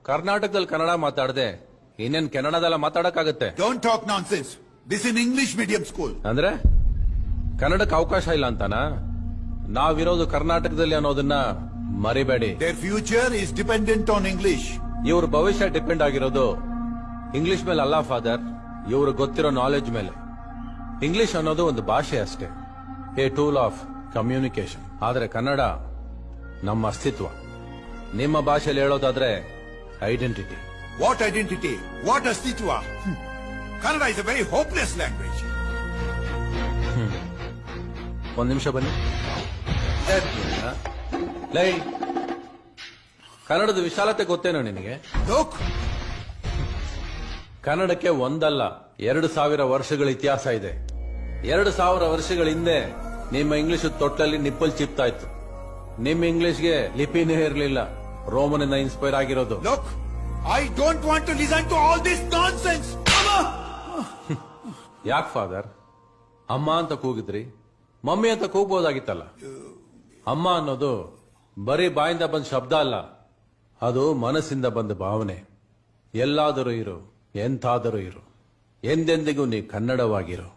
ಕರ್ನಾಟಕದಲ್ಲಿ ಕನ್ನಡ ಮಾತಾಡದೆ ಇನ್ನೇನ್ ಕನ್ನಡದಲ್ಲ ಮಾತಾಡಕ್ಕಾಗತ್ತೆ? Don't talk nonsense. This is an English medium school. ಅಂದ್ರೆ ಕನ್ನಡಕ್ಕೆ ಅವಕಾಶ ಇಲ್ಲ ಅಂತಾನಾ? ನಾವಿರೋದು ಕರ್ನಾಟಕದಲ್ಲಿ ಅನ್ನೋದನ್ನ ಮರಿಬೇಡಿ. Their future is dependent on English. ಇವ್ರ ಭವಿಷ್ಯ ಡಿಪೆಂಡ್ ಆಗಿರೋದು ಇಂಗ್ಲಿಷ್ ಮೇಲೆ ಅಲ್ಲ ಫಾದರ್, ಇವ್ರು ಗೊತ್ತಿರೋ ನಾಲೆಜ್ ಮೇಲೆ. ಇಂಗ್ಲಿಷ್ ಅನ್ನೋದು ಒಂದು ಭಾಷೆ ಅಷ್ಟೇ, ಎ ಟೂಲ್ ಆಫ್ ಕಮ್ಯುನಿಕೇಶನ್. ಆದ್ರೆ ಕನ್ನಡ ನಮ್ಮ ಅಸ್ತಿತ್ವ. ನಿಮ್ಮ ಭಾಷೆಯಲ್ಲಿ ಹೇಳೋದಾದ್ರೆ identity. What identity? What astitva? Kannada is a very hopeless language. ಒಂದ್ ನಿಮಿಷ ಬನ್ನಿ. ಲೈ, ಕನ್ನಡದ ವಿಶಾಲತೆ ಗೊತ್ತೇನೋ ನಿನಗೆ? Look, ಕನ್ನಡಕ್ಕೆ ಒಂದಲ್ಲ 2000 ವರ್ಷಗಳ ಇತಿಹಾಸ ಇದೆ. 2000 ವರ್ಷಗಳ ಹಿಂದೆ ನಿಮ್ಮ ಇಂಗ್ಲಿಷ್ ತೊಟ್ಟಲ್ಲಿ ನಿಪ್ಪಲ್ ಚಿಪ್ತಾ ಇತ್ತು. ನಿಮ್ಮ ಇಂಗ್ಲಿಷ್ಗೆ ಲಿಪಿನೇ ಇರಲಿಲ್ಲ, ರೋಮನಿಂದ ಇನ್ಸ್ಪೈರ್ ಆಗಿರೋದು. look, I don't want to listen to all this nonsense. ಯಾಕೆ ಫಾದರ್? ಅಮ್ಮ ಅಂತ ಕೂಗಿದ್ರಿ, ಮಮ್ಮಿ ಅಂತ ಕೂಗ್ಬೋದಾಗಿತ್ತಲ್ಲ. ಅಮ್ಮ ಅನ್ನೋದು ಬರೀ ಬಾಯಿಂದ ಬಂದ ಶಬ್ದ ಅಲ್ಲ, ಅದು ಮನಸ್ಸಿಂದ ಬಂದ ಭಾವನೆ. ಎಲ್ಲಾದರೂ ಇರು, ಎಂತಾದರೂ ಇರು, ಎಂದೆಂದಿಗೂ ನೀ ಕನ್ನಡವಾಗಿರು.